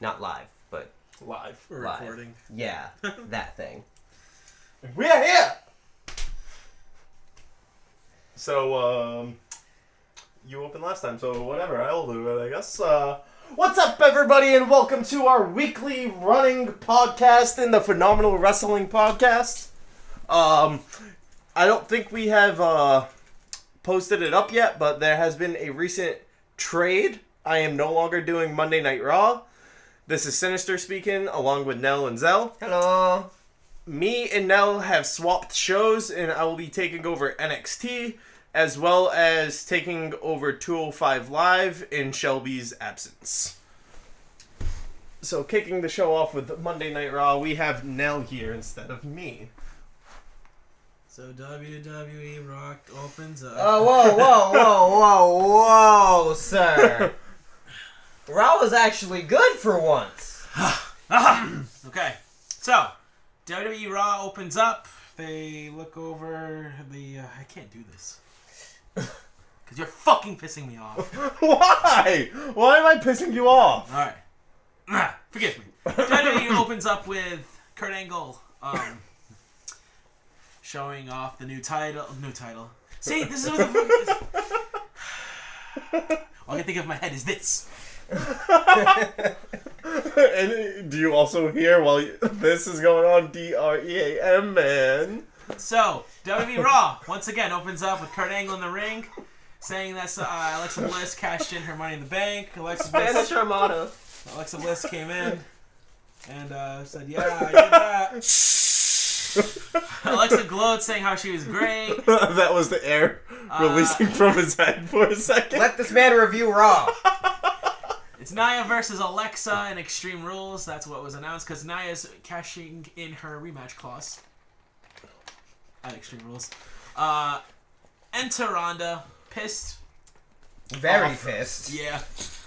Not live, but... Live. Or live. recording. Yeah, that thing. We are here! So, you opened last time, so whatever, I'll do it, I guess. What's up, everybody, and welcome to our weekly running podcast in the Phenomenal Wrestling Podcast. I don't think we have, posted it up yet, but there has been a recent trade. I am no longer doing Monday Night Raw. This is Synyster speaking, along with Nell and Zell. Hello. Me and Nell have swapped shows, and I will be taking over NXT, as well as taking over 205 Live in Shelby's absence. So, kicking the show off with Monday Night Raw, we have Nell here instead of me. So WWE Rock opens up. Oh, whoa, sir. Raw was actually good for once. Okay, so WWE Raw opens up. They look over the. I can't do this because you're fucking pissing me off. Why? Why am I pissing you off? All right, forgive me. WWE opens up with Kurt Angle showing off the new title. See, this is what the all I can think of in my head is this. And do you also hear while this is going on, DREAM, man? So, WWE Raw, once again, opens up with Kurt Angle in the ring, saying that Alexa Bliss cashed in her Money in the Bank. Spanish Armada. Alexa Bliss came in and said, yeah, I did that. Alexa glowed, saying how she was great. That was the air releasing from his head for a second. Let this man review Raw. It's Nia versus Alexa in Extreme Rules. That's what was announced because Nia's cashing in her rematch clause at Extreme Rules. Enter Ronda, pissed. Very pissed. Yeah.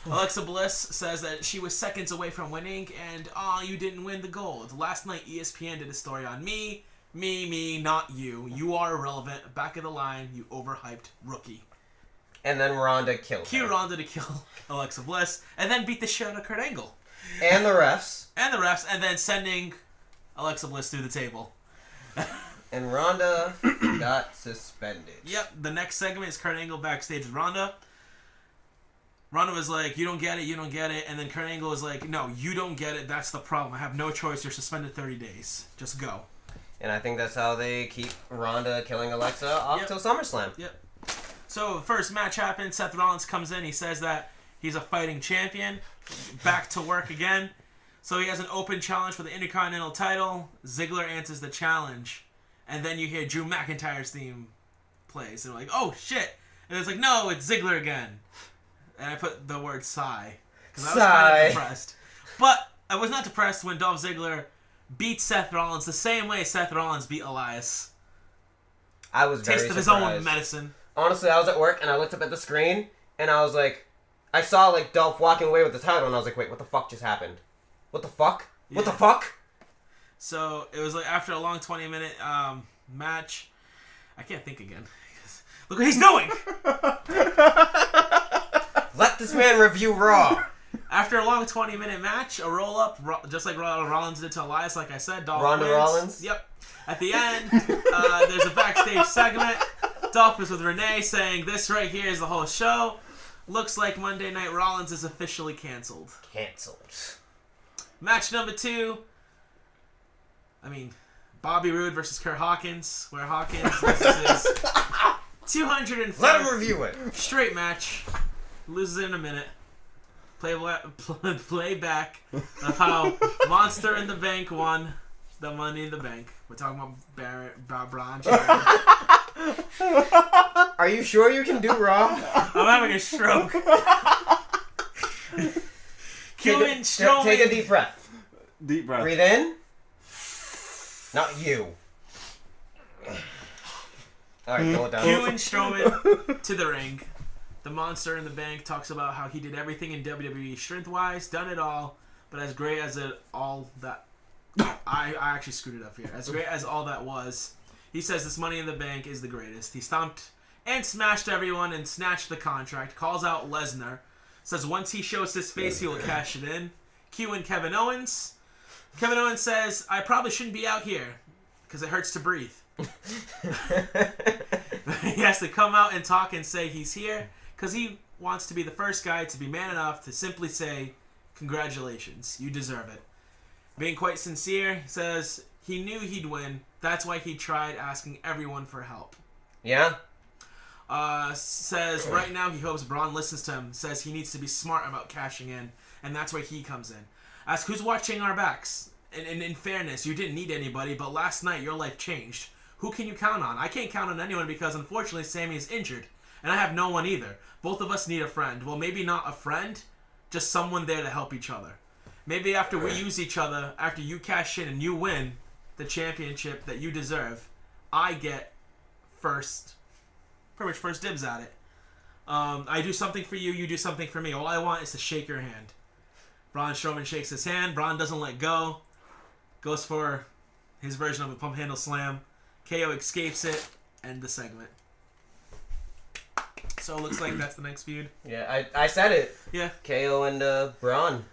Alexa Bliss says that she was seconds away from winning and, you didn't win the gold. Last night ESPN did a story on me, not you. You are irrelevant. Back of the line, you overhyped rookie. And then Ronda killed Cue her. Ronda to kill Alexa Bliss, and then beat the shit out of Kurt Angle. And the refs. And then sending Alexa Bliss through the table. And Ronda got suspended. Yep, the next segment is Kurt Angle backstage with Ronda. Ronda was like, you don't get it. And then Kurt Angle was like, no, you don't get it. That's the problem. I have no choice. You're suspended 30 days. Just go. And I think that's how they keep Ronda killing Alexa off till SummerSlam. Yep. So the first match happens. Seth Rollins comes in. He says that he's a fighting champion. Back to work again. So he has an open challenge for the Intercontinental title. Ziggler answers the challenge. And then you hear Drew McIntyre's theme plays. And we're like, oh, shit. And it's like, no, it's Ziggler again. And I put the word sigh. Because I was kind of depressed. But I was not depressed when Dolph Ziggler beat Seth Rollins the same way Seth Rollins beat Elias. I was very Taste of his surprised. own medicine. Honestly, I was at work and I looked up at the screen and I was like, I saw like Dolph walking away with the title and I was like, wait, what the fuck just happened? What the fuck? Yeah. What the fuck? So it was like after a long 20-minute match. I can't think again. Look what he's doing! Let this man review Raw. After a long 20-minute match, a roll-up, just like Rollins did to Elias, like I said, Dolph Ronda wins. Rollins? Yep. At the end, there's a backstage segment. Dolph was with Renee saying, this right here is the whole show. Looks like Monday Night Rollins is officially canceled. Match number 2. Bobby Roode versus Kurt Hawkins, where Hawkins loses his 204 Let him review it. straight match. Loses it in a minute. Play back of how Monster in the Bank won the Money in the Bank. We're talking about Braun Strowman. Are you sure you can do Raw? I'm having a stroke. Take a deep breath. Deep breath. Breathe in. Not you. Alright, go down. Q and Strowman to the ring. The Monster in the Bank talks about how he did everything in WWE strength-wise, done it all, but as great as all that... I actually screwed it up here. As great as all that was, he says this Money in the Bank is the greatest. He stomped and smashed everyone and snatched the contract, calls out Lesnar, says once he shows his face, he will cash it in. Q and Kevin Owens. Kevin Owens says, I probably shouldn't be out here because it hurts to breathe. He has to come out and talk and say he's here because he wants to be the first guy to be man enough to simply say, congratulations, you deserve it. Being quite sincere, he says he knew he'd win. That's why he tried asking everyone for help. Yeah? Says right now he hopes Braun listens to him. Says he needs to be smart about cashing in, and that's where he comes in. Asks who's watching our backs. And in fairness, you didn't need anybody, but last night your life changed. Who can you count on? I can't count on anyone because unfortunately Sammy is injured, and I have no one either. Both of us need a friend. Well, maybe not a friend, just someone there to help each other. Maybe after we use each other, after you cash in and you win the championship that you deserve, I get pretty much first dibs at it. I do something for you, you do something for me. All I want is to shake your hand. Braun Strowman shakes his hand. Braun doesn't let go. Goes for his version of a pump handle slam. KO escapes it. End the segment. So it looks like that's the next feud. Yeah, I said it. Yeah. KO and Braun.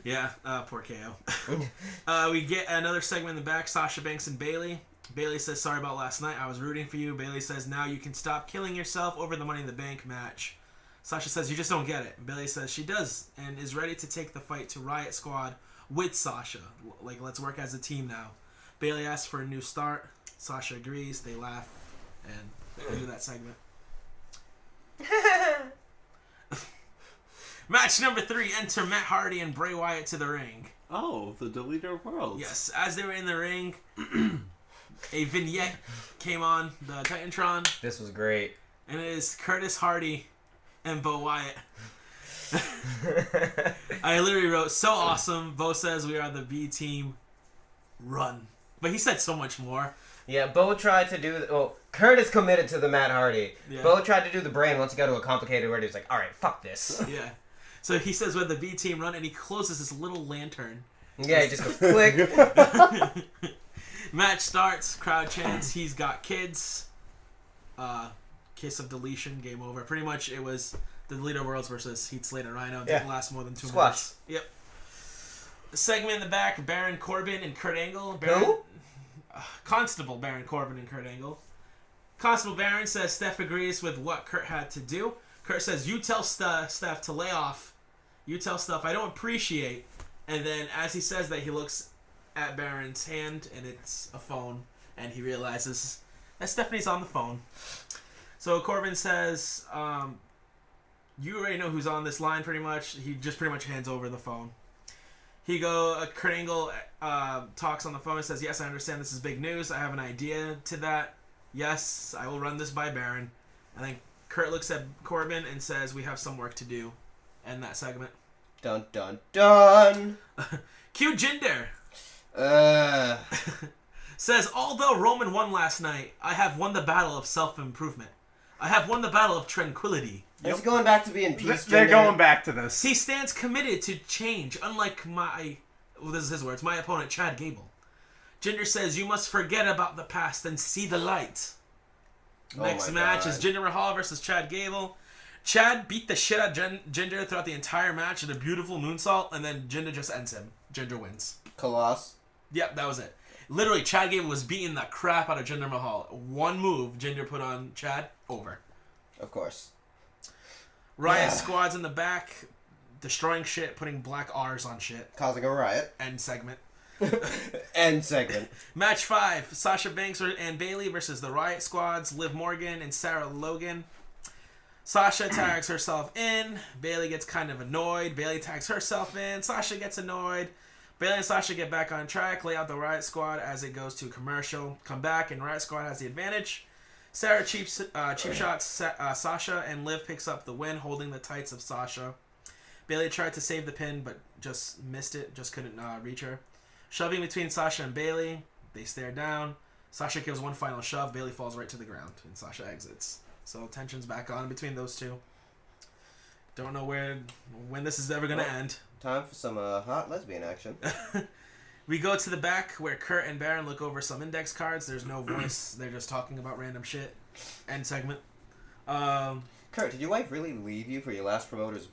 Yeah, poor KO. We get another segment in the back. Sasha Banks and Bayley. Bayley says, sorry about last night. I was rooting for you. Bayley says, now you can stop killing yourself over the Money in the Bank match. Sasha says, you just don't get it. Bayley says she does and is ready to take the fight to Riot Squad with Sasha. Like, let's work as a team now. Bayley asks for a new start. Sasha agrees. They laugh. And they do that segment. Match number 3. Enter Matt Hardy and Bray Wyatt to the ring. Oh, the Deleter of Worlds. Yes, as they were in the ring, a vignette came on the Titantron. This was great. And it is Curtis Hardy and Bo Wyatt. I literally wrote, so awesome. Bo says we are the B team. Run. But he said so much more. Yeah, Bo tried to do... Well, Curtis committed to the Matt Hardy. Yeah. Bo tried to do the brain once he got to a complicated word. He was like, alright, fuck this. Yeah. So he says we're the B team run, and he closes this little lantern. Yeah, he just goes, click. Match starts. Crowd chants, he's got kids. Kiss of deletion. Game over. Pretty much it was the Deleter Worlds versus Heath Slater Rhino. It didn't last more than 2 minutes. Yep. Segment in the back, Baron Corbin and Kurt Angle. Who? Constable Baron Corbin and Kurt Angle. Constable Baron says Steph agrees with what Kurt had to do. Kurt says, you tell Steph to lay off. You tell Steph I don't appreciate. And then as he says that, he looks at Baron's hand, and it's a phone. And he realizes that Stephanie's on the phone. So Corbin says, you already know who's on this line pretty much. He just pretty much hands over the phone. Kurt Angle talks on the phone and says, yes, I understand this is big news. I have an idea to that. Yes, I will run this by Baron. And then Kurt looks at Corbin and says, we have some work to do. End that segment. Dun, dun, dun. Q Jinder Uh, says, although Roman won last night, I have won the battle of self-improvement. I have won the battle of tranquility. Is he going back to being peace? They're Jinder? going back to this. He stands committed to change, unlike this is his words, my opponent, Chad Gable. Jinder says, you must forget about the past and see the light. Oh Next my match God. is Jinder Mahal versus Chad Gable. Chad beat the shit out of Jinder throughout the entire match with a beautiful moonsault, and then Jinder just ends him. Jinder wins. Colossus. Yep, that was it. Literally, Chad Gable was beating the crap out of Jinder Mahal. One move Jinder put on Chad, over. Of course. Riot Squad's in the back, destroying shit, putting black R's on shit. Causing a riot. End segment. End segment. Match 5, Sasha Banks and Bayley versus the Riot Squads, Liv Morgan and Sarah Logan. Sasha tags herself in. Bayley gets kind of annoyed. Bayley tags herself in. Sasha gets annoyed. Bayley and Sasha get back on track, lay out the Riot Squad as it goes to commercial. Come back, and Riot Squad has the advantage. Sarah cheap shots Sasha, and Liv picks up the win, holding the tights of Sasha. Bayley tried to save the pin, but just missed it. Just couldn't reach her. Shoving between Sasha and Bayley. They stare down. Sasha gives one final shove. Bayley falls right to the ground, and Sasha exits. So tension's back on between those two. Don't know when this is ever going to end. Time for some hot lesbian action. We go to the back where Kurt and Baron look over some index cards. There's no voice. They're just talking about random shit. End segment. Kurt, did your wife really leave you for your last promotion's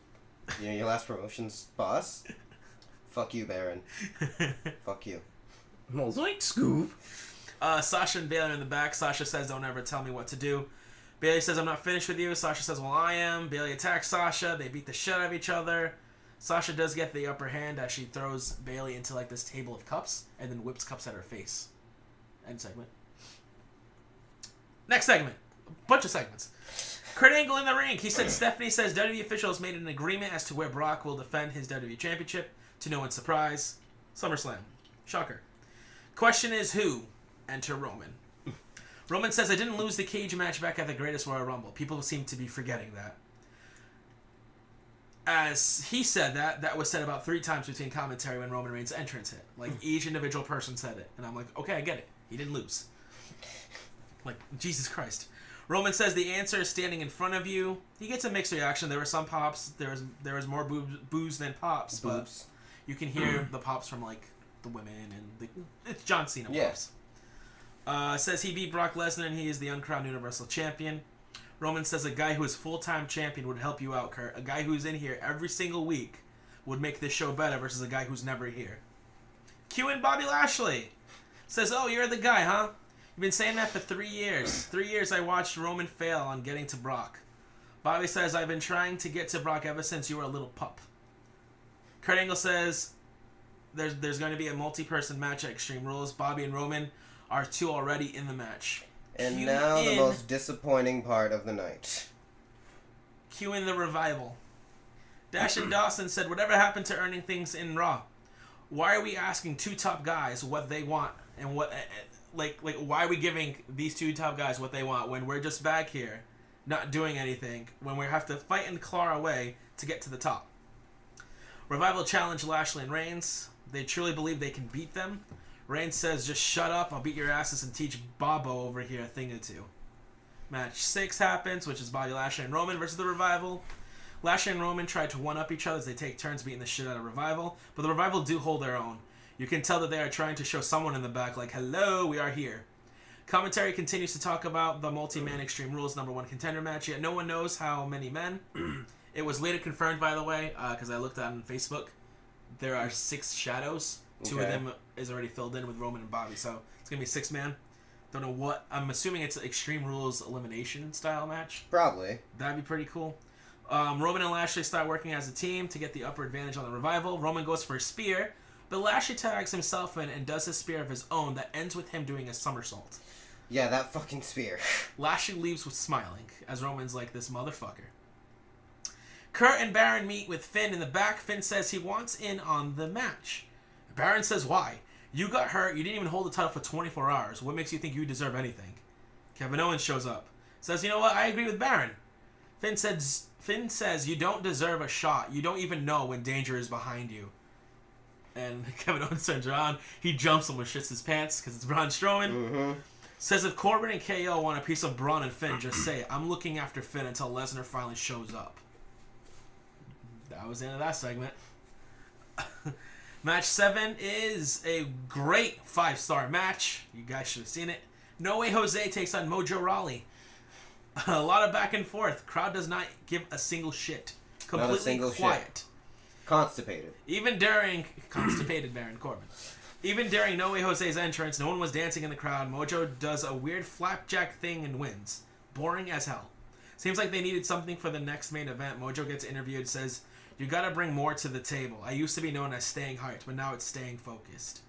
boss? Fuck you, Baron. Fuck you. Mosaic scoop. Sasha and Bailey are in the back. Sasha says, "Don't ever tell me what to do." Bailey says, "I'm not finished with you." Sasha says, "Well, I am." Bailey attacks Sasha. They beat the shit out of each other. Sasha does get the upper hand as she throws Bailey into like this table of cups and then whips cups at her face. End segment. Next segment. A bunch of segments. Kurt Angle in the ring. He said Stephanie says WWE officials made an agreement as to where Brock will defend his WWE Championship. To no one's surprise, SummerSlam. Shocker. Question is who? Enter Roman. Roman says, "I didn't lose the cage match back at the Greatest Royal Rumble." People seem to be forgetting that. As he said that was said about 3 times between commentary when Roman Reigns' entrance hit. Like, each individual person said it. And I'm like, okay, I get it. He didn't lose. Like, Jesus Christ. Roman says the answer is standing in front of you. He gets a mixed reaction. There were some pops. There was more boos than pops. But you can hear the pops from, like, the women. And it's John Cena pops. Says he beat Brock Lesnar and he is the uncrowned Universal Champion. Roman says a guy who is full-time champion would help you out, Kurt. A guy who's in here every single week would make this show better versus a guy who's never here. Cue in Bobby Lashley. Says, "Oh, you're the guy, huh? You've been saying that for 3 years. 3 years I watched Roman fail on getting to Brock." Bobby says, "I've been trying to get to Brock ever since you were a little pup." Kurt Angle says there's going to be a multi-person match at Extreme Rules. Bobby and Roman are 2 already in the match. And Cue now the in- most disappointing part of the night. Cue in the revival. Dash and Dawson said, "Whatever happened to earning things in Raw? Why are we asking 2 top guys what they want and what like why are we giving these 2 top guys what they want when we're just back here not doing anything, when we have to fight and claw our way to get to the top?" Revival challenged Lashley and Reigns. They truly believe they can beat them. Reigns says, "Just shut up, I'll beat your asses and teach Bobo over here a thing or 2. Match 6 happens, which is Bobby Lashley and Roman versus the Revival. Lashley and Roman try to one-up each other as they take turns beating the shit out of Revival, but the Revival do hold their own. You can tell that they are trying to show someone in the back like, "Hello, we are here." Commentary continues to talk about the multi-man Extreme Rules #1 contender match, yet no one knows how many men. It was later confirmed, by the way, because I looked on Facebook. There are 6 shadows. 2 of them is already filled in with Roman and Bobby, so it's going to be a 6-man. Don't know what. I'm assuming it's an Extreme Rules elimination style match. Probably. That'd be pretty cool. Roman and Lashley start working as a team to get the upper advantage on the Revival. Roman goes for a spear, but Lashley tags himself in and does a spear of his own that ends with him doing a somersault. Yeah, that fucking spear. Lashley leaves with smiling, as Roman's like, "This motherfucker." Kurt and Baron meet with Finn in the back. Finn says he wants in on the match. Baron says, "Why? You got hurt. You didn't even hold the title for 24 hours. What makes you think you deserve anything?" Kevin Owens shows up. Says, "You know what? I agree with Baron." Finn says, "You don't deserve a shot. You don't even know when danger is behind you." And Kevin Owens turns around. He jumps him and shits his pants because it's Braun Strowman. Mm-hmm. Says if Corbin and KO want a piece of Braun and Finn, just say it. I'm looking after Finn until Lesnar finally shows up. That was the end of that segment. Match 7 is a great 5-star match. You guys should have seen it. No Way Jose takes on Mojo Rawley. A lot of back and forth. Crowd does not give a single shit. Completely Not a single quiet. shit. Constipated. Even during constipated Baron Corbin. Even during No Way Jose's entrance, no one was dancing in the crowd. Mojo does a weird flapjack thing and wins. Boring as hell. Seems like they needed something for the next main event. Mojo gets interviewed, says, "You gotta bring more to the table. I used to be known as staying hyped, but now it's staying focused."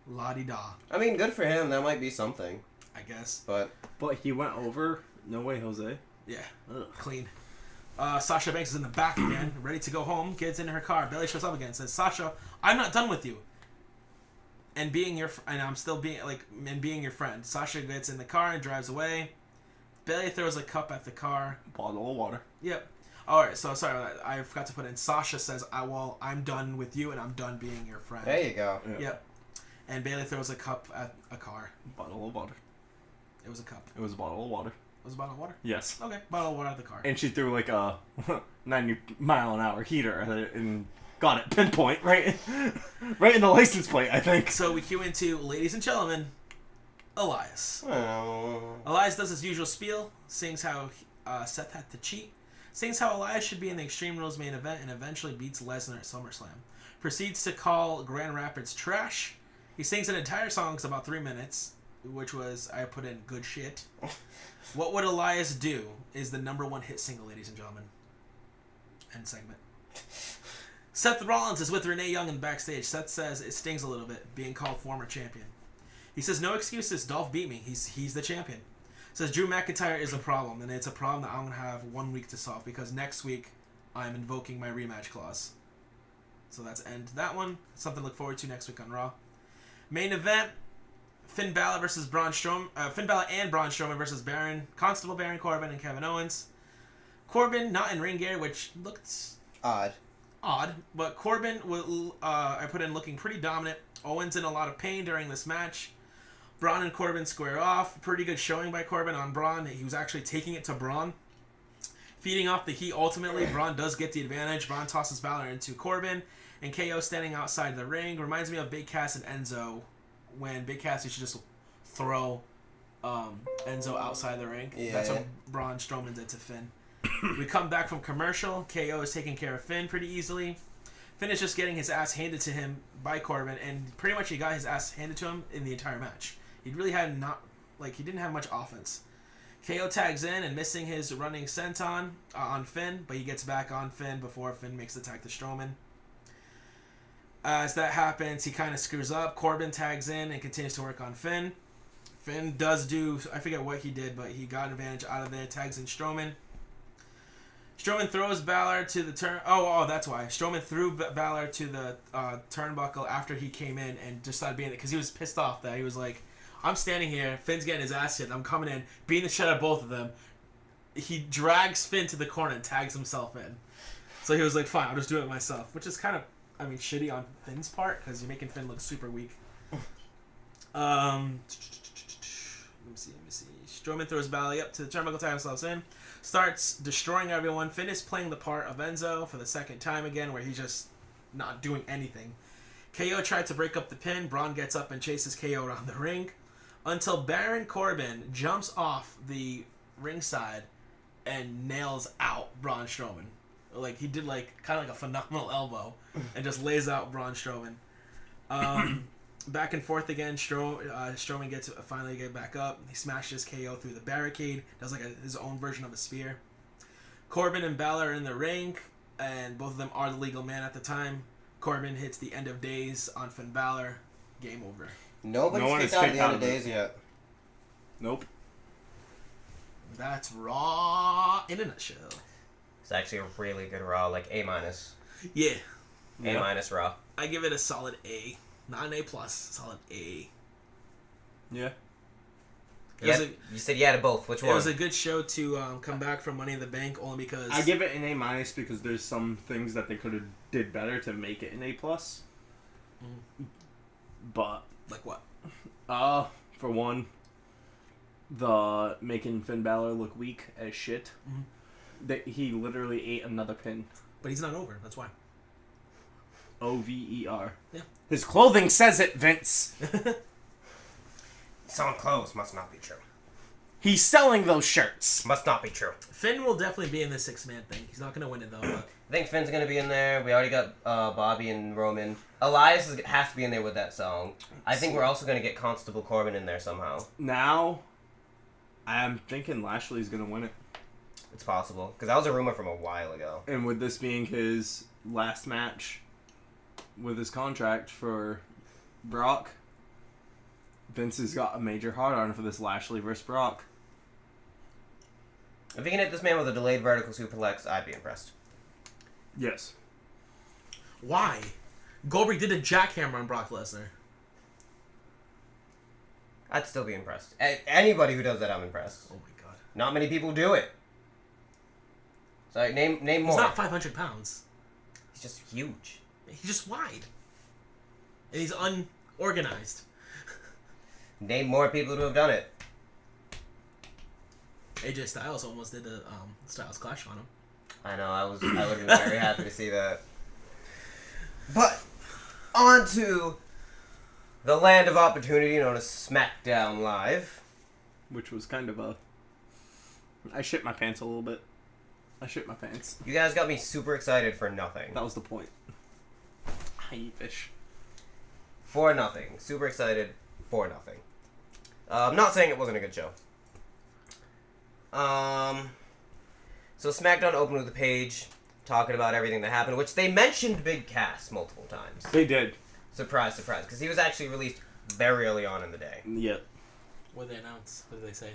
La-di-da, I mean, good for him. That might be something. I guess. But But he went over. No Way Jose. Yeah, Ugh. clean. Sasha Banks is in the back again, ready to go home. Gets in her car. Bailey shows up again. Says, "Sasha, I'm not done with you. And being your being your friend." Sasha gets in the car and drives away. Bailey throws a cup at the car. Bottle of water. Yep. Alright, so sorry about that. I forgot to put in. Sasha says, I'm done with you and I'm done being your friend. there you go. Yeah. Yep. And Bailey throws a cup at a car. Bottle of water. It was a cup. It was a bottle of water. It was a bottle of water? Yes. Okay, bottle of water at the car. And she threw like a 90-mile-an-hour heater at it and got it pinpoint right in the license plate, I think. So we cue into, ladies and gentlemen, Elias. Oh. Elias does his usual spiel, sings how Seth had to cheat, Sings how Elias should be in the Extreme Rules main event and eventually beats Lesnar at SummerSlam. Proceeds to call Grand Rapids trash. He sings an entire song, it's about 3 minutes, which was, I put in, good shit. What Would Elias Do is the #1 hit single, ladies and gentlemen. End segment. Seth Rollins is with Renee Young in backstage. Seth says it stings a little bit, being called former champion. He says, no excuses, Dolph beat me. He's the champion. Says Drew McIntyre is a problem, and it's a problem that I'm going to have 1 week to solve, because next week I'm invoking my rematch clause. So that's end to that one. Something to look forward to next week on Raw. Main event, Finn Balor versus Braun Strowman. Finn Balor and Braun Strowman versus Constable Baron Corbin and Kevin Owens. Corbin not in ring gear, which looked Odd. But Corbin I put in looking pretty dominant. Owens in a lot of pain during this match. Braun and Corbin square off. Pretty good showing by Corbin on Braun. He was actually taking it to Braun. Feeding off the heat, ultimately, Braun does get the advantage. Braun tosses Balor into Corbin, and KO standing outside the ring. Reminds me of Big Cass and Enzo, when Big Cass used to just throw Enzo outside the ring. Yeah. That's what Braun Strowman did to Finn. We come back from commercial. KO is taking care of Finn pretty easily. Finn is just getting his ass handed to him by Corbin, and pretty much he got his ass handed to him in the entire match. He really had he didn't have much offense. KO tags in and missing his running senton on Finn, but he gets back on Finn before Finn makes the tag to Strowman. As that happens, he kind of screws up. Corbin tags in and continues to work on Finn. Finn does do, I forget what he did, but he got an advantage out of there, tags in Strowman. Strowman throws Balor to the turn. Oh, that's why. Strowman threw Balor to the turnbuckle after he came in and just started being it because he was pissed off that he was like, I'm standing here, Finn's getting his ass hit, I'm coming in, beating the shit out of both of them. He drags Finn to the corner and tags himself in. So he was like, fine, I'll just do it myself, which is kind of, shitty on Finn's part because you're making Finn look super weak. Let me see. Strowman throws Balor up to the turnbuckle, tags himself in, starts destroying everyone. Finn is playing the part of Enzo for the second time again, where he's just not doing anything. KO tried to break up the pin. Braun gets up and chases KO around the ring until Baron Corbin jumps off the ringside and nails out Braun Strowman. Like, he did, kind of like a phenomenal elbow and just lays out Braun Strowman. Back and forth again. Strowman gets finally get back up. He smashes KO through the barricade. Does his own version of a spear. Corbin and Balor are in the ring, and both of them are the legal man at the time. Corbin hits the end of days on Finn Balor. Game over. Nobody's kicked out of the end of days yet. Nope. That's Raw in a nutshell. It's actually a really good Raw, like A-. Yeah. A- Raw. I give it a solid A. Not an A+, solid A. Yeah. You said yeah to both. Which one? It was a good show to come back from Money in the Bank, only because... I give it an A- because there's some things that they could have did better to make it an A+. But... Like what? For one, the making Finn Balor look weak as shit. Mm-hmm. That he literally ate another pin. But he's not over, that's why. Over. Yeah. His clothing says it, Vince. Selling clothes must not be true. He's selling those shirts. Must not be true. Finn will definitely be in the 6-man thing. He's not going to win it, though. But... I think Finn's going to be in there. We already got Bobby and Roman. Elias has to be in there with that song. I think we're also going to get Constable Corbin in there somehow. Now, I'm thinking Lashley's going to win it. It's possible. Because that was a rumor from a while ago. And with this being his last match with his contract for Brock, Vince has got a major hard-on for this Lashley versus Brock. If he can hit this man with a delayed vertical suplex, I'd be impressed. Yes. Why? Goldberg did a jackhammer on Brock Lesnar. I'd still be impressed. Anybody who does that, I'm impressed. Oh my god. Not many people do it. Sorry, name more. He's not 500 pounds. He's just huge. He's just wide. And he's unorganized. Name more people who have done it. AJ Styles almost did a Styles Clash on him. I know, I would have been very happy to see that. But, on to the land of opportunity known as Smackdown Live. Which was kind of a... I shit my pants a little bit. I shit my pants. You guys got me super excited for nothing. That was the point. I eat fish. For nothing. Super excited for nothing. I'm not saying it wasn't a good show. So SmackDown opened with a page talking about everything that happened, which they mentioned Big Cass multiple times. They did. Surprise, surprise, because he was actually released very early on in the day. Yep. What did they announce? What did they say?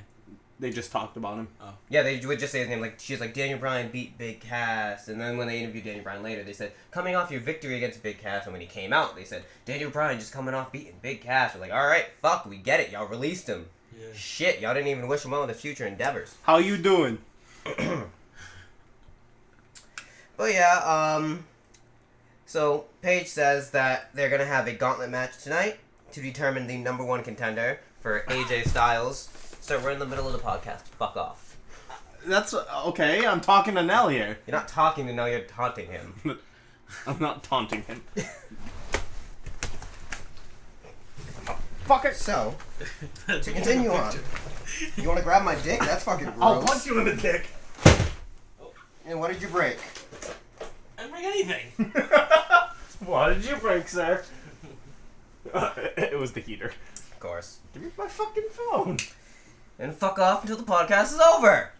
They just talked about him. Yeah, they would just say his name. Like, she was like, Daniel Bryan beat Big Cass. And then when they interviewed Daniel Bryan later, they said, coming off your victory against Big Cass. And when he came out, they said, Daniel Bryan just coming off beating Big Cass. We're like, alright, fuck, we get it. Y'all released him. Yeah. Shit, y'all didn't even wish him well in the future endeavors. How you doing? But yeah, so Paige says that they're going to have a gauntlet match tonight to determine the number one contender for AJ Styles. So we're in the middle of the podcast. Fuck off. That's okay. I'm talking to Nell here. You're not talking to know you're taunting him. I'm not taunting him. Fucker. So, to continue on. You want to grab my dick? That's fucking gross. I'll punch you in the dick. And what did you break? I didn't bring anything. What did you break, sir? It was the heater. Of course. Give me my fucking phone. And fuck off until the podcast is over.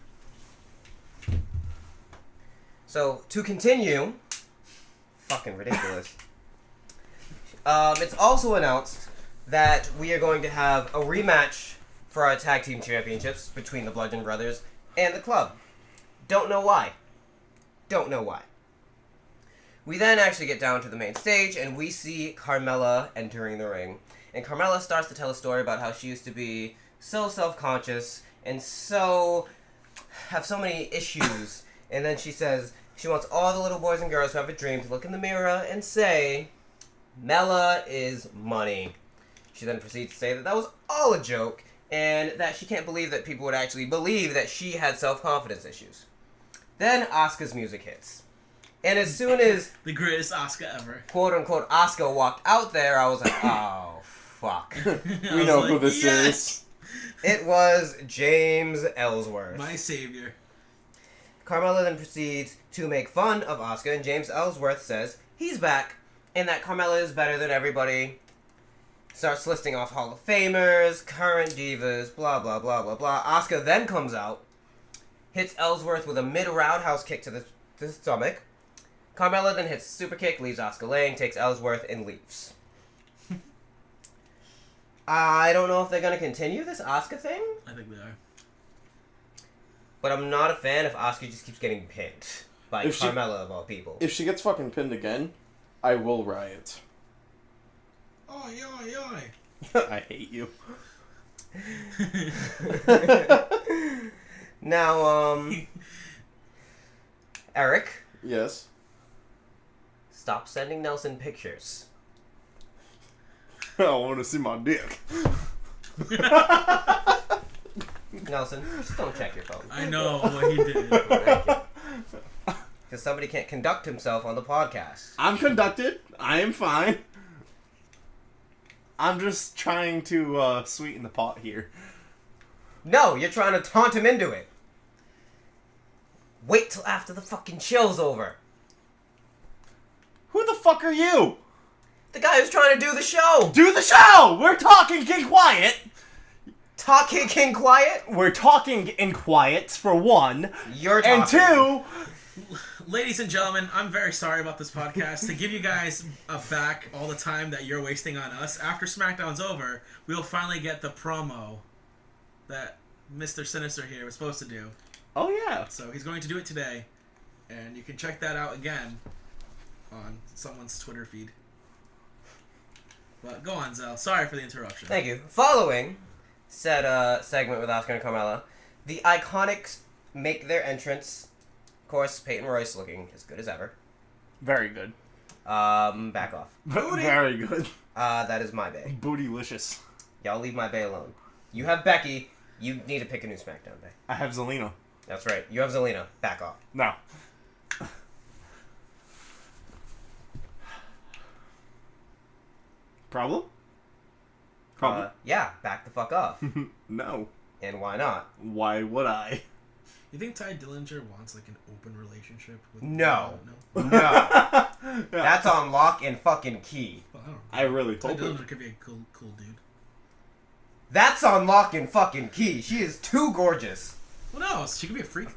So, to continue. Fucking ridiculous. It's also announced that we are going to have a rematch for our tag team championships between the Bludgeon Brothers and the club. Don't know why. Don't know why. We then actually get down to the main stage and we see Carmella entering the ring. And Carmella starts to tell a story about how she used to be so self-conscious and have so many issues. And then she says she wants all the little boys and girls who have a dream to look in the mirror and say, Mella is money. She then proceeds to say that was all a joke and that she can't believe that people would actually believe that she had self-confidence issues. Then Asuka's music hits. And as soon as The greatest Asuka ever. quote-unquote Asuka walked out there, I was like, oh, fuck. We know who this is. It was James Ellsworth. My savior. Carmella then proceeds to make fun of Asuka, and James Ellsworth says he's back, and that Carmella is better than everybody. Starts listing off Hall of Famers, current divas, blah, blah, blah, blah, blah. Asuka then comes out, hits Ellsworth with a mid-roundhouse kick to the stomach. Carmella then hits super kick, leaves Asuka laying, takes Ellsworth, and leaves. I don't know if they're going to continue this Asuka thing, I think they are. but I'm not a fan if Asuka just keeps getting pinned by If she- Carmella of all people. If she gets fucking pinned again, I will riot. Oi, oi, oi. I hate you. Now, Eric, Yes. stop sending Nelson pictures. I want to see my dick. Nelson, just don't check your phone. I know what he did. Because somebody can't conduct himself on the podcast. I'm conducted. I am fine. I'm just trying to sweeten the pot here. No, you're trying to taunt him into it. Wait till after the fucking show's over. Who the fuck are you? The guy who's trying to do the show. Do the show! We're talking in quiet. Talking King Quiet. We're talking in quiet, for one. You're talking. And two, Ladies and gentlemen, I'm very sorry about this podcast. To give you guys back all the time that you're wasting on us, after SmackDown's over, we'll finally get the promo that Mr. Synyster here was supposed to do. oh yeah. So he's going to do it today, and you can check that out again on someone's Twitter feed. But go on, Zell. Sorry for the interruption. Thank you. Following said segment with Asuka and Carmella, the Iconics make their entrance. Of course, Peyton Royce looking as good as ever. Very good. Back off. Very good. That is my bae. Bootylicious. Y'all leave my bae alone. You have Becky. You need to pick a new SmackDown bae. I have Zelina. That's right. You have Zelina. Back off. No. Problem? Yeah, back the fuck off. No. And why not? Why would I? You think Ty Dillinger wants like an open relationship with? No. No. No. That's on lock and fucking key. Well, I don't know. I really Ty hope it. Dillinger could be a cool dude. That's on lock and fucking key. She is too gorgeous. Who knows? She could be a freak.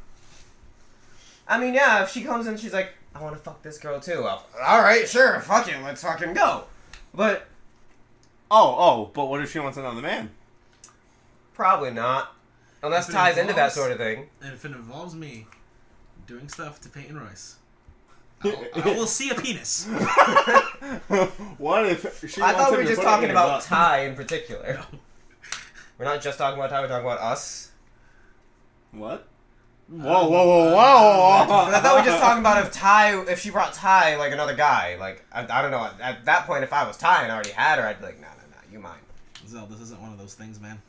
I mean, yeah, if she comes in, she's like, I want to fuck this girl too. Alright, sure, fuck it, let's fucking go. But But what if she wants another man? probably not. Unless If it Ty's into that involves- sort of thing. And if it involves me doing stuff to Peyton Royce, I will see a penis. What if she I wants thought we him were to just put it talking in her about butt? Ty in particular. No. We're not just talking about Ty, we're talking about us. What? Whoa. But I thought we were just talking about if she brought Ty, like another guy. Like, I don't know, at that point, if I was Ty and I already had her, I'd be like, nah, you mine. Zell, this isn't one of those things, man.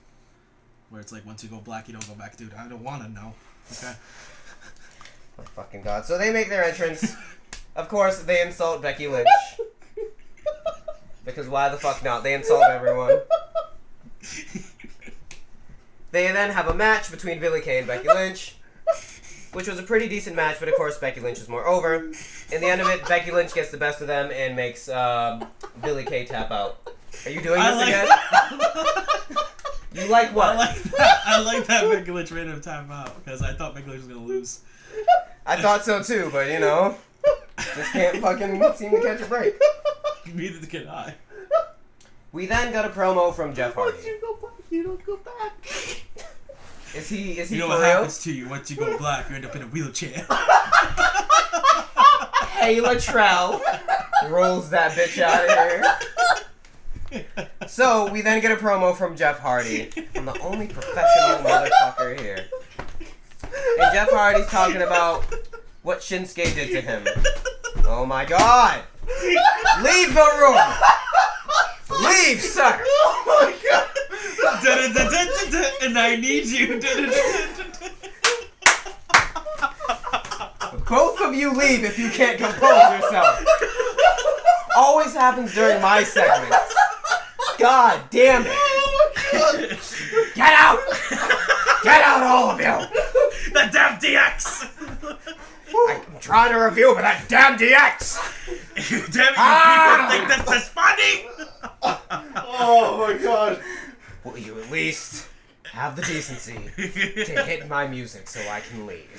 Where it's like, once you go black, you don't go back. Dude, I don't want to know. Okay? My fucking god. So they make their entrance. Of course, they insult Becky Lynch. Because why the fuck not? They insult everyone. They then have a match between Billie Kay and Becky Lynch, which was a pretty decent match, but of course Becky Lynch is more over. In the end of it, Becky Lynch gets the best of them and makes Billie Kay tap out. Are you doing this again? You like what? I like that Becky Lynch made him tap out because I thought Becky Lynch was gonna lose. I thought so too, but you know, just can't fucking seem to catch a break. Neither can I. We then got a promo from Jeff Hardy. Once you go back, you don't go back. Is he You know for what real? happens to you once you go black? You end up in a wheelchair. Hey, Latrell rolls that bitch out of here. So we then get a promo from Jeff Hardy, from the only professional motherfucker here. And Jeff Hardy's talking about what Shinsuke did to him. Oh my god! Leave the room! Leave, sir! Oh my god! And I need you. Both of you leave if you can't compose yourself. Always happens during my segments. God damn it! Get out! Get out, all of you! That damn DX! I'm trying to review, but that damn DX! Damn it, Ah! you people think this is funny? Oh my god! Will you at least have the decency to hit my music so I can leave?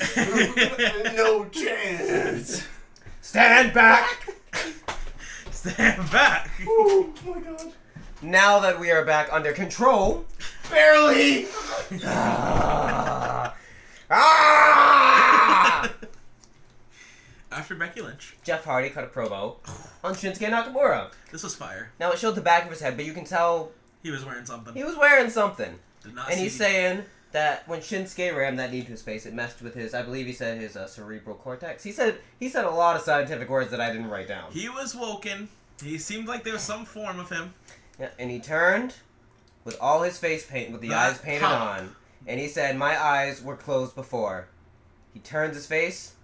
No chance! Stand back! Stand back. Oh my god. Now that we are back under control, Barely! ah! After Becky Lynch, Jeff Hardy cut a promo on Shinsuke Nakamura. this was fire. Now it showed the back of his head, but you can tell He was wearing something. he was wearing something. Did not And see he's saying that when Shinsuke rammed that knee to his face, it messed with his, I believe he said his cerebral cortex. He said a lot of scientific words that I didn't write down. he was woken. He seemed like there was some form of him. Yeah, and he turned with all his face paint, with the That eyes painted pop. on, and he said, "My eyes were closed before." He turns his face,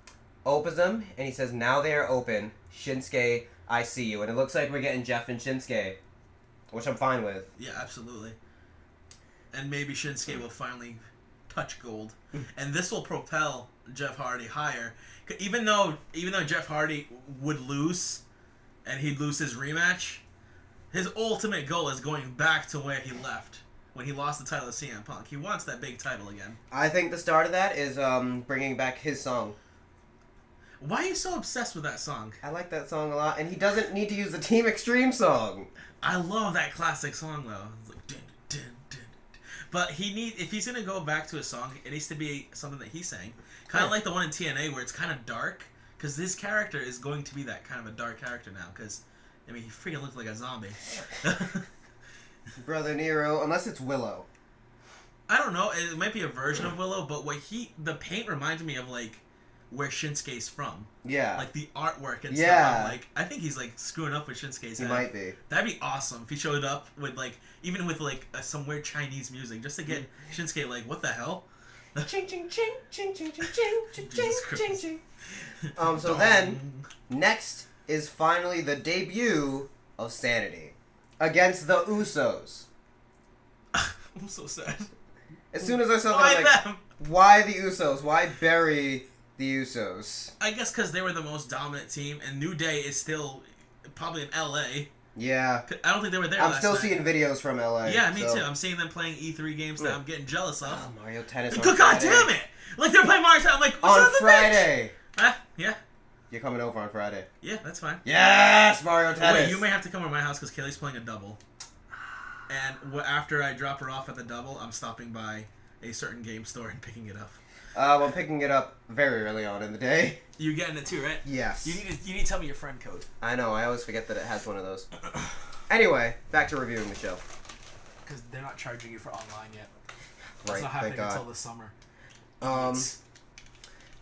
opens them, and he says, "Now they are open. Shinsuke, I see you." And it looks like we're getting Jeff and Shinsuke, which I'm fine with. Yeah, absolutely. And maybe Shinsuke will finally touch gold, and this will propel Jeff Hardy higher. Even though Jeff Hardy would lose, and he'd lose his rematch, his ultimate goal is going back to where he left when he lost the title to CM Punk. He wants that big title again. I think the start of that is bringing back his song. Why are you so obsessed with that song? I like that song a lot, and he doesn't need to use the Team Extreme song. I love that classic song though. It's like dun, dun, dun, dun. But if he's gonna go back to a song, it needs to be something that he sang. Kind of like the one in TNA where it's kind of dark, because this character is going to be that kind of a dark character now. Because I mean, he freaking looks like a zombie. Brother Nero, unless it's Willow. I don't know. It might be a version of Willow, but the paint reminds me of like where Shinsuke's from. Yeah. Like the artwork and Yeah. stuff. Like I think he's like screwing up with Shinsuke's He head. might be. That'd be awesome if he showed up with like even with like some weird Chinese music just to get Shinsuke like what the hell? Ching ching ching ching ching ching ching ching Jesus ching Christ. ching. So then, next is finally the debut of Sanity against the Usos. I'm so sad. As soon as I saw that, Why I'm like, them? why the Usos? Why bury the Usos? I guess because they were the most dominant team, and New Day is still probably in LA. Yeah. I don't think they were there I'm last still night. seeing videos from LA. Yeah, me so. too. I'm seeing them playing E3 games that I'm getting jealous of. Oh, Mario Tennis on God Friday. damn it! Like they're playing Mario Tennis. I'm like, On son of a Friday. bitch. Yeah, You're coming over on Friday. yeah, that's fine. Yes, Mario Tennis. Wait, you may have to come over to my house because Kaylee's playing a double. And after I drop her off at the double, I'm stopping by a certain game store and picking it up. I'm picking it up very early on in the day. You getting it too, right? Yes. You need to tell me your friend code. I know. I always forget that it has one of those. Anyway, back to reviewing the show. Because they're not charging you for online yet. That's Right. not Thank happening God. until this summer.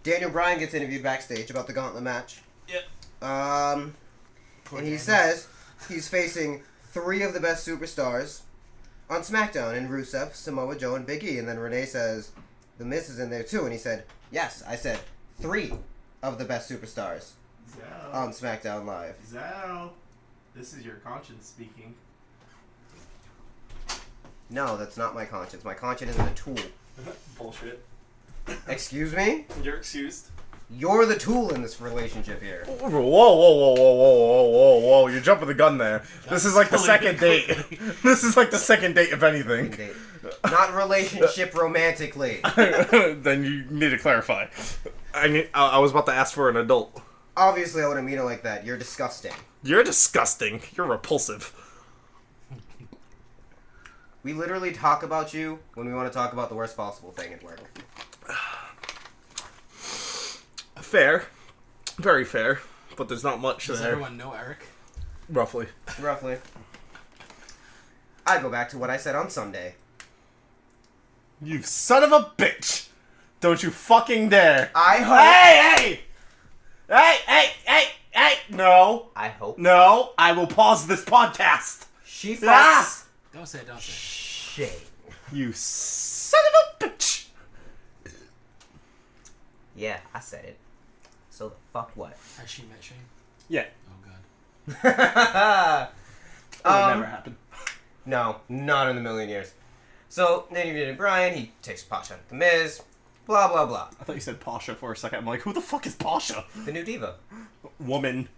Daniel Bryan gets interviewed backstage about the gauntlet match. Yep. And he says he's facing 3 of the best superstars on SmackDown in Rusev, Samoa Joe, and Big E. And then Renee says The Miz is in there too. And he said, yes, I said 3 of the best superstars on SmackDown Live. Zal, this is your conscience speaking. No, that's not my conscience. My conscience isn't a tool. Bullshit. Excuse me? You're excused. You're the tool in this relationship here. Whoa. You're jumping the gun there. This is like the second date. This is like the second date, if anything. Not relationship romantically. Then you need to clarify. I was about to ask for an adult. Obviously, I wouldn't mean it like that. You're disgusting. You're disgusting. You're repulsive. We literally talk about you when we want to talk about the worst possible thing at work. Fair. Very fair. But there's not much Does there. everyone know Eric? Roughly. Roughly. I go back to what I said on Sunday. You son of a bitch! Don't you fucking dare! I hope. Hey! No! I hope. No! I will pause this podcast! She fucks. Ah! Don't say it. Shame. You son of a bitch! Yeah, I said it. So the fuck what? Has she met Shane? Yeah. Oh god. It would never happen. No, not in a million years. So, then you did Brian, he takes Pasha at the Miz, blah blah blah. I thought you said Pasha for a second. I'm like, who the fuck is Pasha? The new diva. Woman.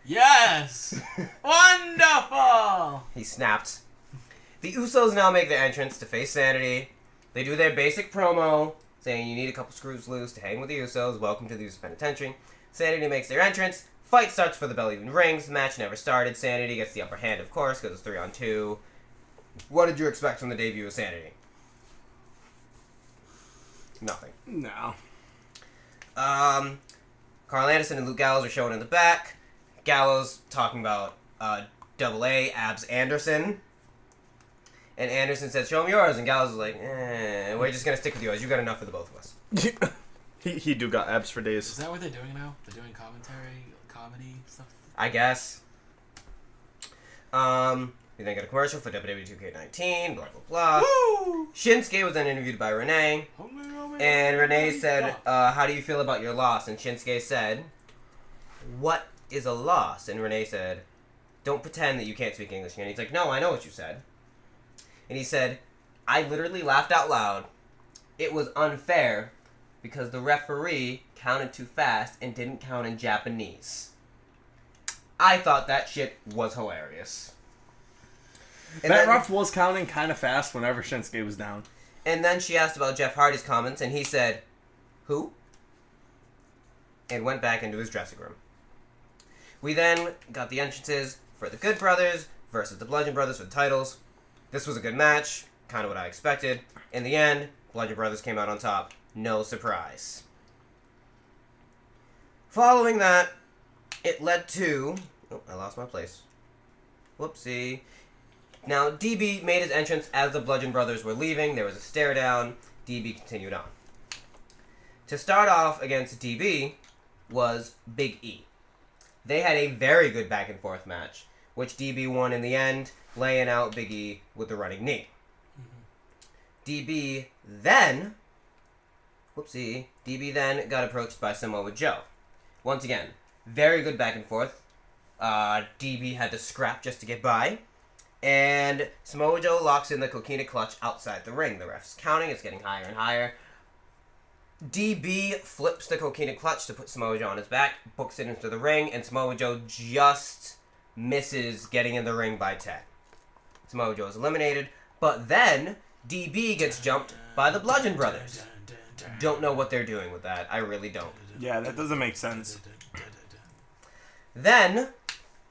Yes! Wonderful! He snapped. The Usos now make their entrance to face Sanity. They do their basic promo, saying you need a couple screws loose to hang with the Usos. Welcome to the Usos Penitentiary. Sanity makes their entrance. Fight starts for the bell even rings. The match never started. Sanity gets the upper hand, of course, because it's 3-on-2. What did you expect from the debut of Sanity? Nothing. No. Carl Anderson and Luke Gallows are showing in the back. Gallows talking about Double A, Abs Anderson. And Anderson said, show him yours. And Gallows was like, we're just going to stick with yours. You got enough for the both of us. he do got abs for Is days. that what they're doing now? They're doing comedy stuff? I guess. We then got a commercial for WWE 2K19, blah, blah, blah. Woo! Shinsuke was then interviewed by Renee. And Renee said, how do you feel about your loss? And Shinsuke said, what is a loss? And Renee said, don't pretend that you can't speak English. And he's like, no, I know what you said. And he said, I literally laughed out loud. It was unfair because the referee counted too fast and didn't count in Japanese. I thought that shit was hilarious. And That then, ref was counting kind of fast whenever Shinsuke was down. and then she asked about Jeff Hardy's comments, and he said, who? And went back into his dressing room. We then got the entrances for the Good Brothers versus the Bludgeon Brothers for the titles. This was a good match, kind of what I expected. In the end, Bludgeon Brothers came out on top. No surprise. Following that, it led to... Oh, I lost my place. Whoopsie. Now, DB made his entrance as the Bludgeon Brothers were leaving. There was a stare down. DB continued on. To start off against DB was Big E. They had a very good back and forth match, which DB won in the end, laying out Big E with the running knee. DB then got approached by Samoa Joe. Once again, very good back and forth. DB had to scrap just to get by. And Samoa Joe locks in the coquina clutch outside the ring. The ref's counting. It's getting higher and higher. DB flips the coquina clutch to put Samoa Joe on his back, books it into the ring, and Samoa Joe just misses getting in the ring by 10. Samoa Joe is eliminated, but then DB gets jumped by the Bludgeon Brothers. Don't know what they're doing with that. I really don't. Yeah, that doesn't make sense. Then,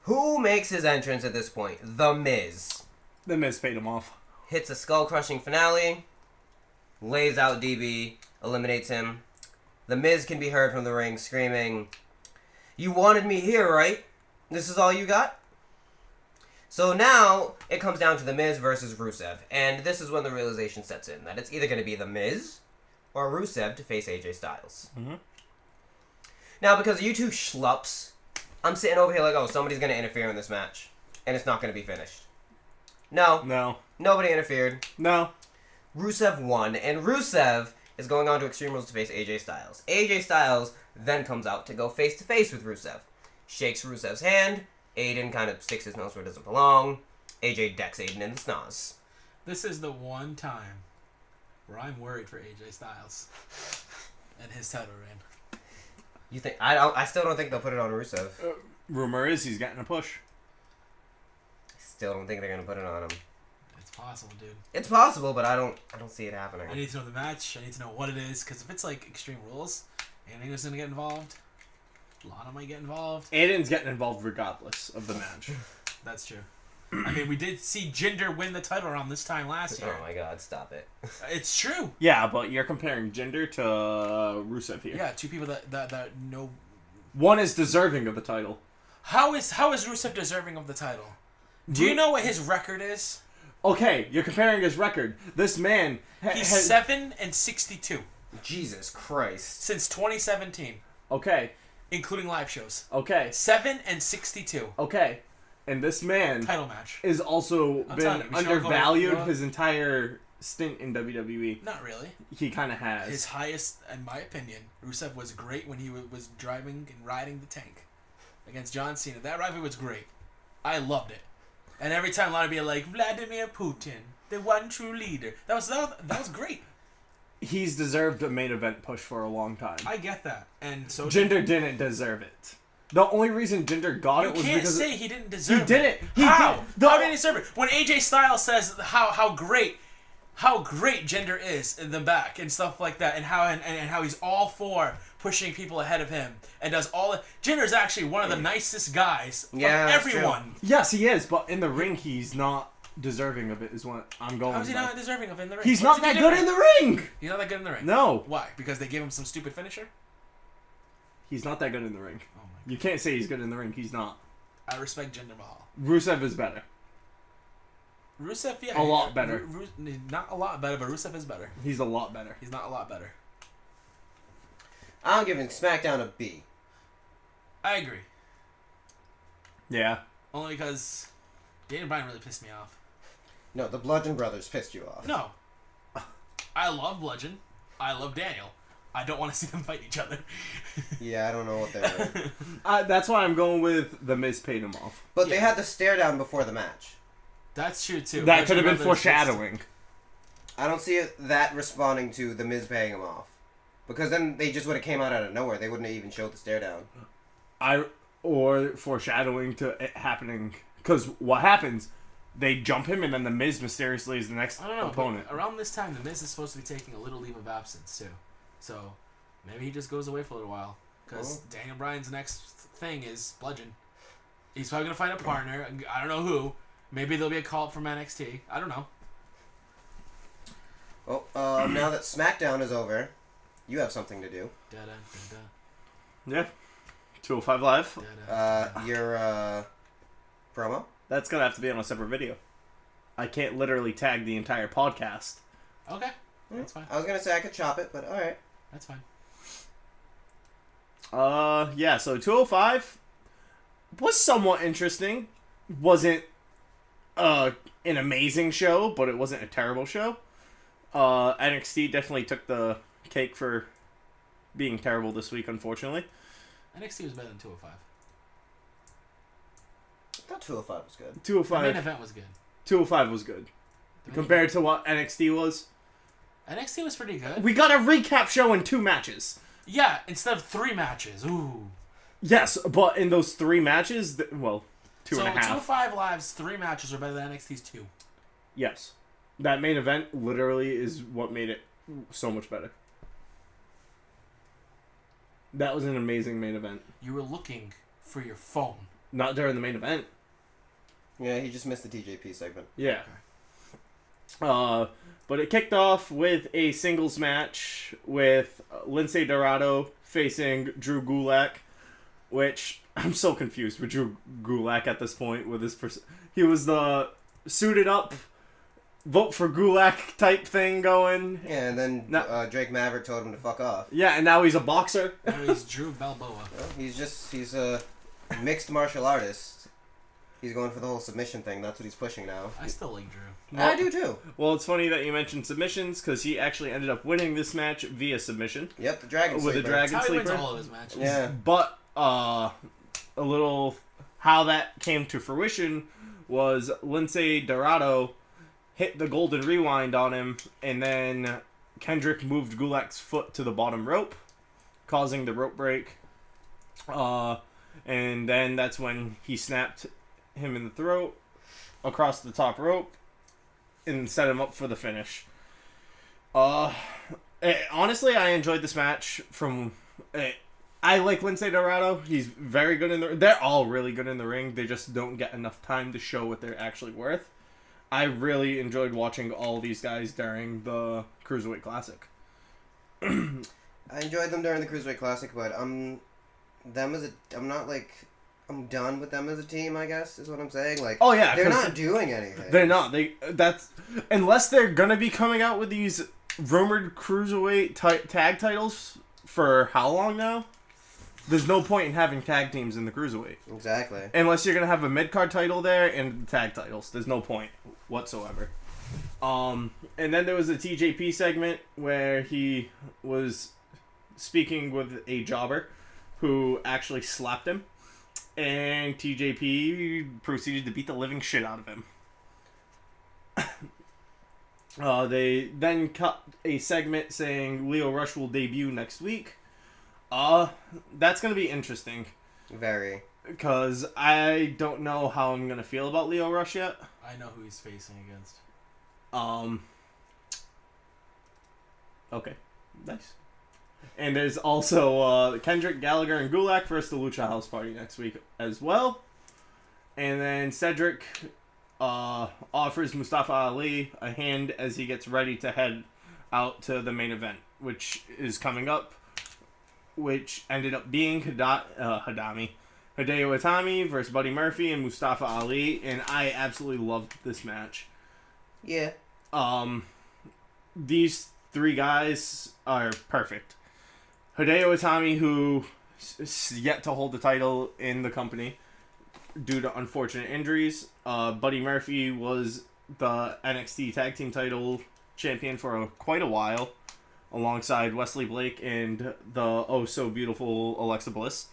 who makes his entrance at this point? The Miz. The Miz paid him off. Hits a skull-crushing finale, lays out DB, eliminates him. The Miz can be heard from the ring screaming, "You wanted me here, right? This is all you got?" So now, it comes down to The Miz versus Rusev, and this is when the realization sets in, that it's either going to be The Miz or Rusev to face AJ Styles. Mm-hmm. Now, because you two schlups, I'm sitting over here like, oh, somebody's going to interfere in this match, and it's not going to be finished. No. Nobody interfered. No. Rusev won, and Rusev is going on to Extreme Rules to face AJ Styles. AJ Styles then comes out to go face-to-face with Rusev. Shakes Rusev's hand. Aiden kind of sticks his nose where it doesn't belong. AJ decks Aiden in the snaz. This is the one time where I'm worried for AJ Styles and his title reign. You think? I still don't think they'll put it on Rusev. Rumor is he's getting a push. Still don't think they're gonna put it on him. It's possible, dude. It's possible, but I don't see it happening. I need to know the match. I need to know what it is, because if it's like Extreme Rules, Aiden's gonna get involved. Lana might get involved. Aiden's getting involved regardless of the match. That's true. I mean, we did see Jinder win the title around this time last year. Oh my god, stop it. It's true. Yeah, but you're comparing Jinder to Rusev here. Yeah, two people that know. One is deserving of the title. How is Rusev deserving of the title? Do you know what his record is? Okay, you're comparing his record. This man He's 7-62 Jesus Christ. since 2017, Okay, including live shows. okay, 7-62 okay. And this man title match. is also I'm been telling you, we should all go- undervalued go- his entire stint in WWE. Not really. He kind of has. His highest, in my opinion, Rusev was great when he was driving and riding the tank against John Cena. That rivalry was great. I loved it. And every time a lot of people like Vladimir Putin, the one true leader. That was great. He's deserved a main event push for a long time. I get that. And so Jinder didn't deserve it. The only reason Jinder got you it was can't because say he didn't deserve he didn't. it. He How? did. How did he deserve it? When AJ Styles says how great Jinder is in the back and stuff like that, and how he's all for pushing people ahead of him and does all the... Jinder's actually one of the nicest guys from everyone. Yes, he is, but in the ring, he's not deserving of it, is what I'm going How is he by. not deserving of it in the ring? He's What's not he that do good in different? the ring! He's not that good in the ring? No. Why? Because they gave him some stupid finisher? He's not that good in the ring. Oh my You can't say he's good in the ring. He's not. God. I respect Jinder Mahal. Rusev is better. Rusev, yeah. A lot better. Not a lot better, but Rusev is better. He's a lot better. He's not a lot better. I'm giving SmackDown a B. I agree. Yeah. Only because Daniel Bryan really pissed me off. No, the Bludgeon Brothers pissed you off. No. I love Bludgeon. I love Daniel. I don't want to see them fight each other. Yeah, I don't know what they're doing. That's why I'm going with The Miz paid him off. But they Yeah. had the stare down before the match. That's true, too. That could have been Bludgeon Brothers foreshadowing. I don't see that responding to the Miz paying him off. Because then they just would have came out of nowhere. They wouldn't have even showed the stare down. Or foreshadowing to it happening. Because what happens, they jump him and then The Miz mysteriously is the next I don't know. opponent. But around this time, The Miz is supposed to be taking a little leave of absence, too. So, maybe he just goes away for a little while. Because Daniel Bryan's next thing is Bludgeon. He's probably going to find a partner. I don't know who. Maybe there'll be a call up from NXT. I don't know. Well, now that SmackDown is over, you have something to do. Yeah. 205 Live. Your promo? That's going to have to be on a separate video. I can't literally tag the entire podcast. Okay. That's fine. I was going to say I could chop it, but alright. That's fine. Yeah, so 205 was somewhat interesting. Wasn't an amazing show, but it wasn't a terrible show. NXT definitely took the cake for being terrible this week, unfortunately. NXT was better than 205. I thought 205 was good. The 205. main event was good. 205 was good compared to what NXT was. NXT was pretty good. We got a recap show in 2 matches. Yeah, instead of 3 matches. Ooh. Yes, but in those 3 matches, well, 2.5. So 205 Live's 3 matches are better than NXT's 2. Yes. That main event literally is what made it so much better. That was an amazing main event. You were looking for your phone. Not during the main event. Yeah, he just missed the TJP segment. Yeah. But it kicked off with a singles match with Lince Dorado facing Drew Gulak, which I'm so confused with Drew Gulak at this point with his he was the suited up vote for Gulak type thing going. Yeah, and then Drake Maverick told him to fuck off. Yeah, and now he's a boxer. Now he's Drew Balboa. Well, he's a mixed martial artist. He's going for the whole submission thing. That's what he's pushing now. I still like Drew. Well, I do too. Well, it's funny that you mentioned submissions because he actually ended up winning this match via submission. Yep, the Dragon With Sleeper. a Dragon That's how he wins Sleeper. all of his matches. Yeah. But a little how that came to fruition was Lince Dorado hit the golden rewind on him, and then Kendrick moved Gulak's foot to the bottom rope, causing the rope break. And then that's when he snapped him in the throat across the top rope and set him up for the finish. Honestly, I enjoyed this match. I like Lince Dorado. He's very good in the. They're all really good in the ring. They just don't get enough time to show what they're actually worth. I really enjoyed watching all these guys during the Cruiserweight Classic. I enjoyed them during the Cruiserweight Classic, but I'm done with them as a team, I guess, is what I'm saying. Like, Oh yeah, they're 'cause not doing anything. They're not. That's unless they're gonna be coming out with these rumored Cruiserweight tag titles for how long now? There's no point in having tag teams in the Cruiserweight. Exactly. Unless you're going to have a mid-card title there and the tag titles. There's no point whatsoever. And then there was a TJP segment where he was speaking with a jobber who actually slapped him. And TJP proceeded to beat the living shit out of him. They then cut a segment saying Lio Rush will debut next week. That's going to be interesting. Very. Because I don't know how I'm going to feel about Lio Rush yet. I know who he's facing against. Okay. Nice. And there's also Kendrick, Gallagher, and Gulak versus the Lucha House Party next week as well. And then Cedric offers Mustafa Ali a hand as he gets ready to head out to the main event, which is coming up, which ended up being Hideo Itami versus Buddy Murphy and Mustafa Ali, and I absolutely loved this match. Yeah. These 3 guys are perfect. Hideo Itami, who is yet to hold the title in the company due to unfortunate injuries. Buddy Murphy was the NXT Tag Team title champion for quite a while, alongside Wesley Blake and the oh-so-beautiful Alexa Bliss.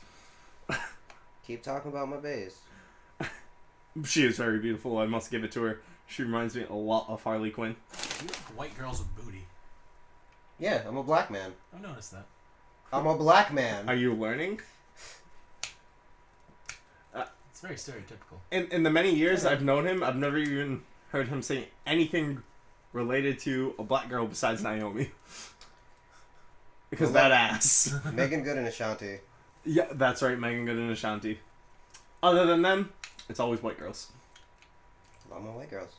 Keep talking about my bays. She is very beautiful, I must give it to her. She reminds me a lot of Harley Quinn. You like white girls with booty. Yeah, I'm a black man. I've noticed that. I'm a black man. Are you learning? It's very stereotypical. In the many years I've known him, I've never even heard him say anything related to a black girl besides Naomi. Because Well, that ass. Megan Good and Ashanti. Yeah, that's right, Megan Good and Ashanti. Other than them, it's always white girls. Love my white girls.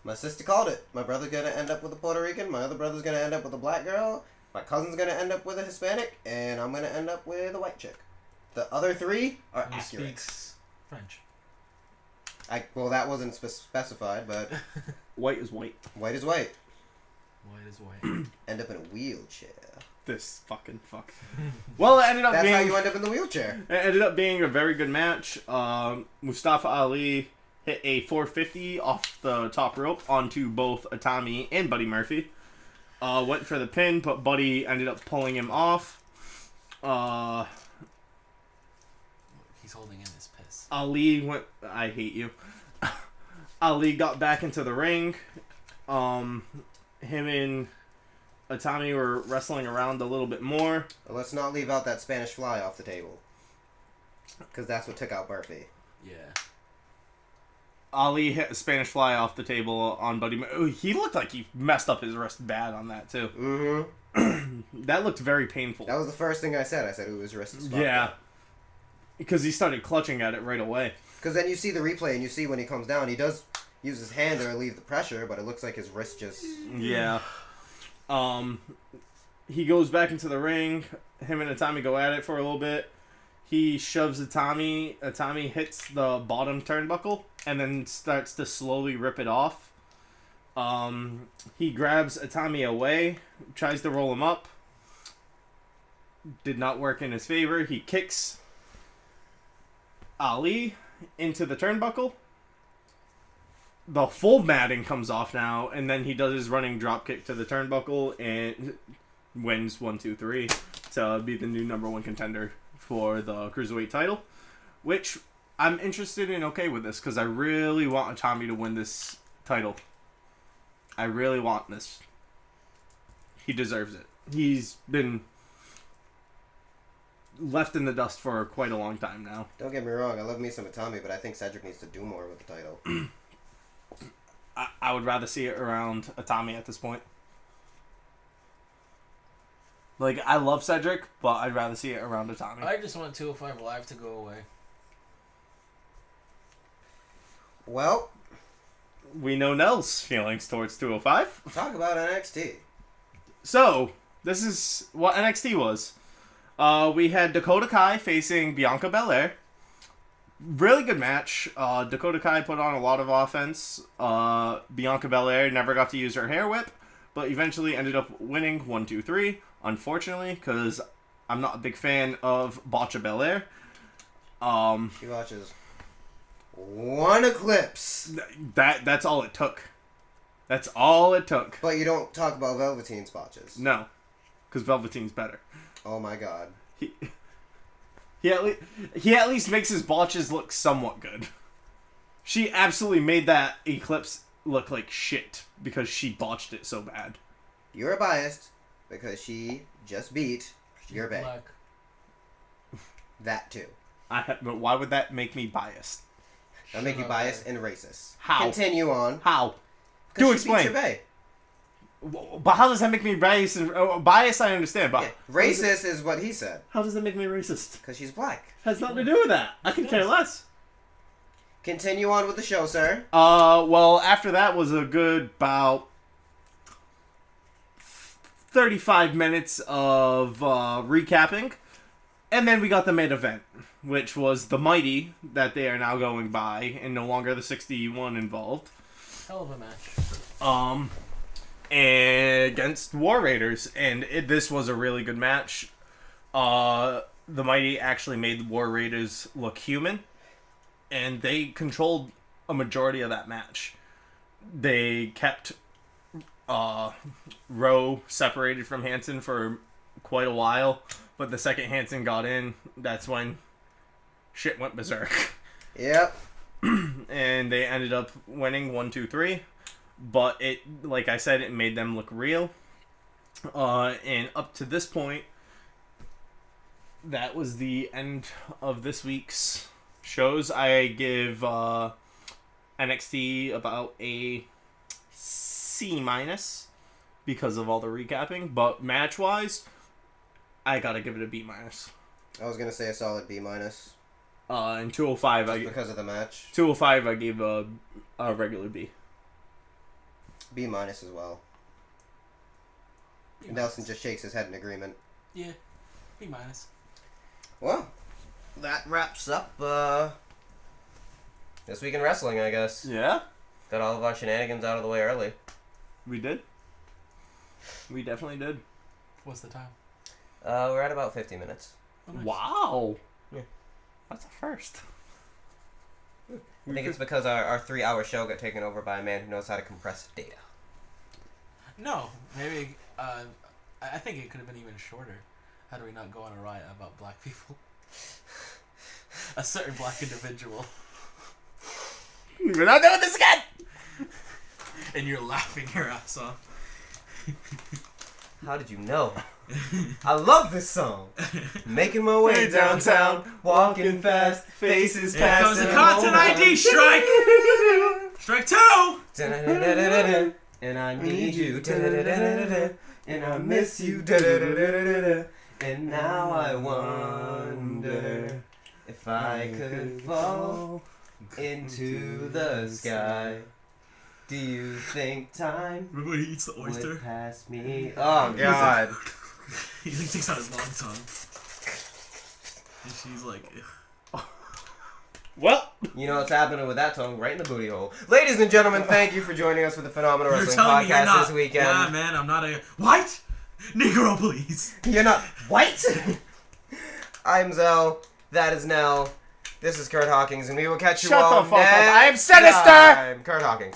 My sister called it. My brother's gonna end up with a Puerto Rican. My other brother's gonna end up with a black girl. My cousin's gonna end up with a Hispanic, and I'm gonna end up with a white chick. The other 3 are He accurate. speaks French. Well, that wasn't specified, but White is white. white is white. White is white. End up in a wheelchair. This fucking fuck. Well, it ended up That's being how you end up in the wheelchair. it ended up being a very good match. Mustafa Ali hit a 450 off the top rope onto both Itami and Buddy Murphy. Went for the pin, but Buddy ended up pulling him off. He's holding in his piss. Ali went. I hate you. Ali got back into the ring. Him and Itami were wrestling around a little bit more. Let's not leave out that Spanish fly off the table. Because that's what took out Murphy. Yeah. Ali hit a Spanish fly off the table on Buddy. He looked like he messed up his wrist bad on that, too. Mm-hmm. That looked very painful. That was the first thing I said. I said, ooh, his wrist is fucked Yeah. up. Because he started clutching at it right away. Because then you see the replay and you see when he comes down, he does use his hand to relieve the pressure, but it looks like his wrist just... Yeah. He goes back into the ring. Him and Itami go at it for a little bit. He shoves Itami. Itami hits the bottom turnbuckle and then starts to slowly rip it off. He grabs Itami away, tries to roll him up. Did not work in his favor. He kicks Ali into the turnbuckle. The full matting comes off now, and then he does his running drop kick to the turnbuckle and wins 1-2-3 to be the new number one contender for the Cruiserweight title, which I'm interested in okay with this because I really want Itami to win this title. I really want this. He deserves it. He's been left in the dust for quite a long time now. Don't get me wrong, I love me some Itami, but I think Cedric needs to do more with the title. I would rather see it around Itami at this point. Like, I love Cedric, but I'd rather see it around Itami. I just want 205 Live to go away. Well, We know Nell's feelings towards 205. talk about NXT. So, this is what NXT was. We had Dakota Kai facing Bianca Belair. Really good match. Dakota Kai put on a lot of offense. Bianca Belair never got to use her hair whip, but eventually ended up winning 1-2-3. Unfortunately, because I'm not a big fan of Botcha Belair. She watches one Eclipse. That's all it took. That's all it took. But you don't talk about Velveteen's botches. No, because Velveteen's better. Oh my god. He at least makes his botches look somewhat good. She absolutely made that Eclipse look like shit because she botched it so bad. You're biased because she just beat your bae. Black. That too. But why would that make me biased? That'll make you biased and racist. How? Continue on. How? 'Cause Do she explain. beat your bae. But how does that make me biased? Biased, I understand, but Yeah, racist is what he said. how does that make me racist? Because she's black. Has nothing to do with that. I can care less. Continue on with the show, sir. Well, after that was a good about 35 minutes of recapping. And then we got the main event, which was the Mighty that they are now going by, and no longer the 61 involved. Hell of a match. Against War Raiders, and this was a really good match. The Mighty actually made the War Raiders look human, and they controlled a majority of that match. They kept Rowe separated from Hanson for quite a while, but the second Hanson got in, that's when shit went berserk. Yep. And they ended up winning 1-2-3. But it, like I said, it made them look real. And up to this point, that was the end of this week's shows. I give NXT about a C- because of all the recapping. But match-wise, I gotta give it a B-. I was going to say a solid B-. And 205, Because of the match. 205, I gave a regular B. B- as well. Nelson just shakes his head in agreement. Yeah, B-. Well, that wraps up this week in wrestling, I guess. Yeah, Got all of our shenanigans out of the way early. we did. We definitely did. What's the time? We're at about 50 minutes. Oh, nice. Wow. Yeah. That's a first. I think it's because our 3-hour show got taken over by a man who knows how to compress data. No, maybe. I think it could have been even shorter had we not go on a riot about black people. A certain black individual. We're not doing this again. And you're laughing your ass off. How did you know? I love this song. Making my way downtown, walking fast, faces Here comes passing. the content ID strike. Strike 2. Da-da-da-da-da-da. And I need you. Da-da-da-da-da-da. And I miss you. Da-da-da-da-da-da. And now I wonder if I could fall into the sky. Do you think time Remember when he eats the oyster? would pass me? Oh God! He takes out his long tongue. And she's like, ugh. Well, You know what's happening with that tongue? Right in the booty hole. Ladies and gentlemen, thank you for joining us for the Phenomenal You're Wrestling telling me you're Podcast not. this weekend. Yeah, man, I'm not a white Negro, please. You're not white. I'm Zell. That is Nell. This is Kurt Hawkins, and we will catch you Shut all the fuck up. next I am Synyster! time. Kurt Hawkins.